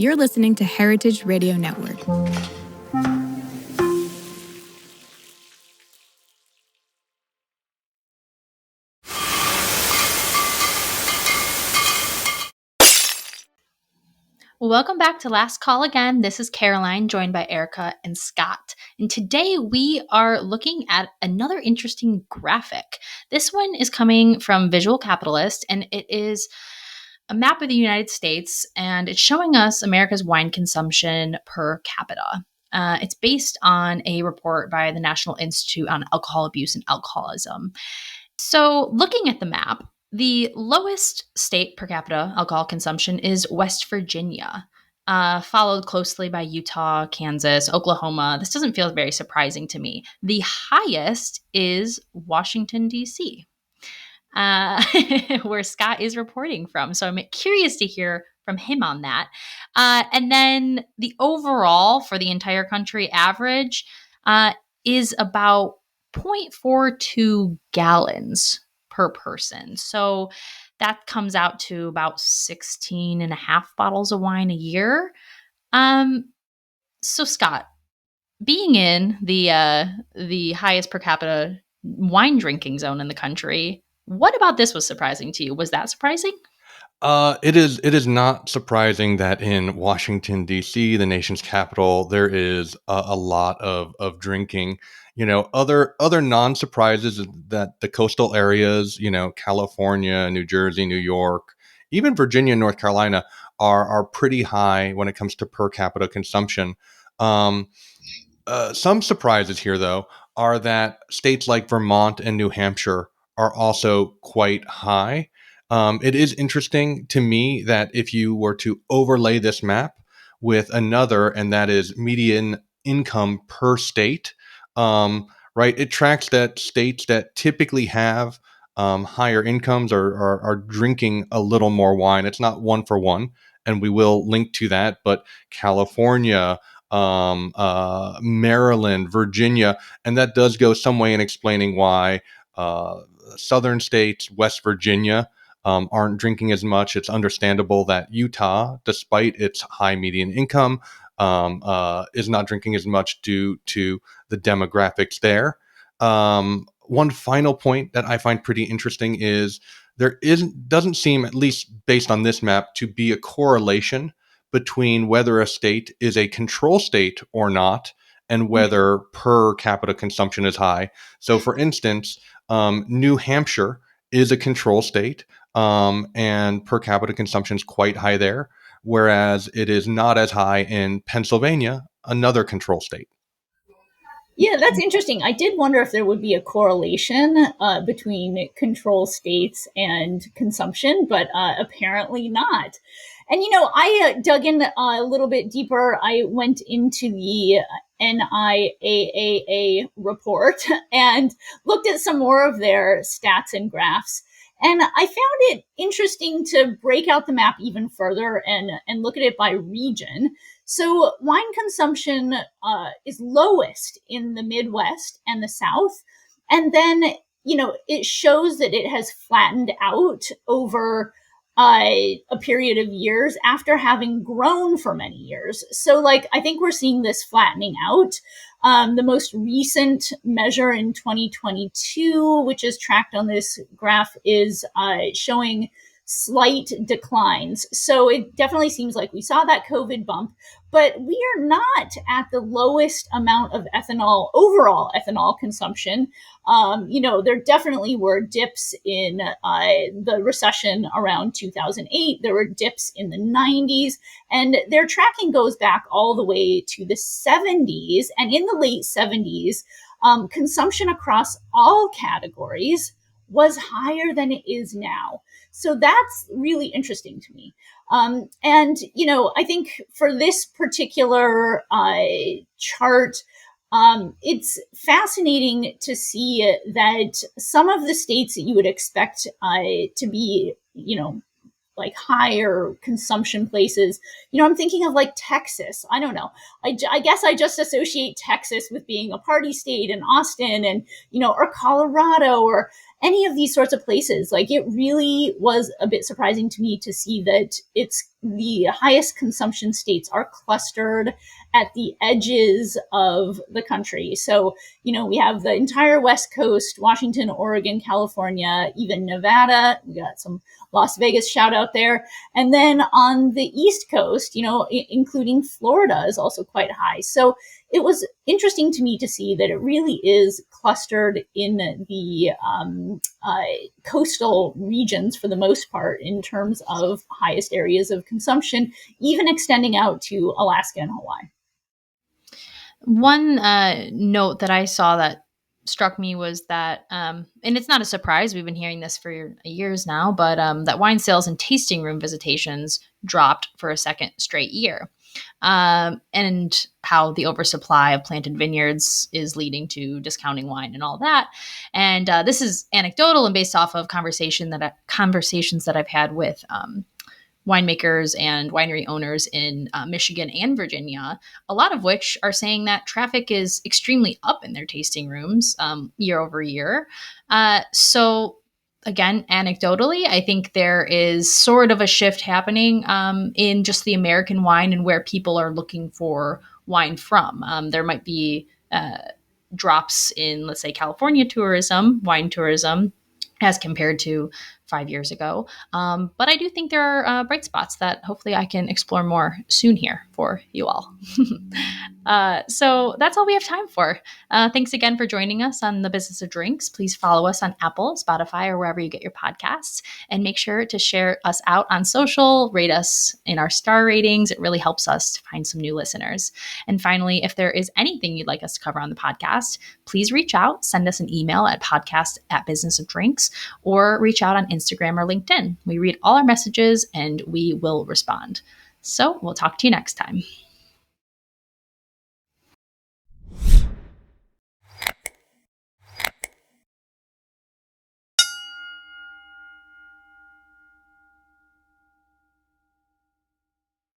You're listening to Heritage Radio Network. Welcome back to Last Call Again. This is Caroline, joined by Erica and Scott. And today we are looking at another interesting graphic. This one is coming from Visual Capitalist, and it is a map of the United States, and it's showing us America's wine consumption per capita. It's based on a report by the National Institute on Alcohol Abuse and Alcoholism. So looking at the map, the lowest state per capita alcohol consumption is West Virginia, followed closely by Utah, Kansas, Oklahoma. This doesn't feel very surprising to me. The highest is Washington, D.C., where Scott is reporting from. So I'm curious to hear from him on that. And then the overall for the entire country average is about 0.42 gallons per person. So that comes out to about 16 and a half bottles of wine a year. So Scott, being in the highest per capita wine drinking zone in the country, what about this was surprising to you? Was that surprising? It is not surprising that in Washington, D.C., the nation's capital, there is a lot of drinking. Other non-surprises is that the coastal areas, California, New Jersey, New York, even Virginia and North Carolina are pretty high when it comes to per capita consumption. Some surprises here, though, are that states like Vermont and New Hampshire are also quite high. It is interesting to me that if you were to overlay this map with another, and that is median income per state, right, it tracks that states that typically have higher incomes are drinking a little more wine. It's not one for one, and we will link to that, but California, Maryland, Virginia, and that does go some way in explaining why southern states, West Virginia, aren't drinking as much. It's understandable that Utah, despite its high median income, is not drinking as much due to the demographics there. One final point that I find pretty interesting is doesn't seem, at least based on this map, to be a correlation between whether a state is a control state or not and whether per capita consumption is high. So, for instance, New Hampshire is a control state, and per capita consumption is quite high there, whereas it is not as high in Pennsylvania, another control state. Yeah, that's interesting. I did wonder if there would be a correlation between control states and consumption, but apparently not. And, I dug in a little bit deeper. I went into the NIAAA report and looked at some more of their stats and graphs. And I found it interesting to break out the map even further and look at it by region. So wine consumption is lowest in the Midwest and the South. And then, it shows that it has flattened out over a period of years after having grown for many years. So, I think we're seeing this flattening out. The most recent measure in 2022, which is tracked on this graph, is showing slight declines. So it definitely seems like we saw that COVID bump, but we are not at the lowest amount of overall ethanol consumption. There definitely were dips in the recession around 2008. There were dips in the 90s, and their tracking goes back all the way to the 70s. And in the late 70s, consumption across all categories was higher than it is now. So that's really interesting to me. And, I think for this particular chart, it's fascinating to see that some of the states that you would expect to be, higher consumption places, I'm thinking of Texas. I don't know. I guess I just associate Texas with being a party state, and Austin and, or Colorado or any of these sorts of places. It really was a bit surprising to me to see that it's the highest consumption states are clustered at the edges of the country. So, we have the entire West Coast, Washington, Oregon, California, even Nevada. We got some Las Vegas shout out there. And then on the East Coast, including Florida is also quite high. So it was interesting to me to see that it really is clustered in the coastal regions for the most part in terms of highest areas of consumption, even extending out to Alaska and Hawaii. One note that I saw that struck me was that, and it's not a surprise, we've been hearing this for years now, but that wine sales and tasting room visitations dropped for a second straight year. And how the oversupply of planted vineyards is leading to discounting wine and all that. And this is anecdotal and based off of conversations that I've had with winemakers and winery owners in Michigan and Virginia, a lot of which are saying that traffic is extremely up in their tasting rooms year over year. So again, anecdotally, I think there is sort of a shift happening in just the American wine and where people are looking for wine from. There might be drops in, let's say, California tourism, wine tourism, as compared to 5 years ago. But I do think there are bright spots that hopefully I can explore more soon here for you all. So that's all we have time for. Thanks again for joining us on The Business of Drinks. Please follow us on Apple, Spotify, or wherever you get your podcasts. And make sure to share us out on social, rate us in our star ratings. It really helps us to find some new listeners. And finally, if there is anything you'd like us to cover on the podcast, please reach out, send us an email at podcast@businessofdrinks, or reach out on Instagram or LinkedIn. We read all our messages and we will respond. So we'll talk to you next time.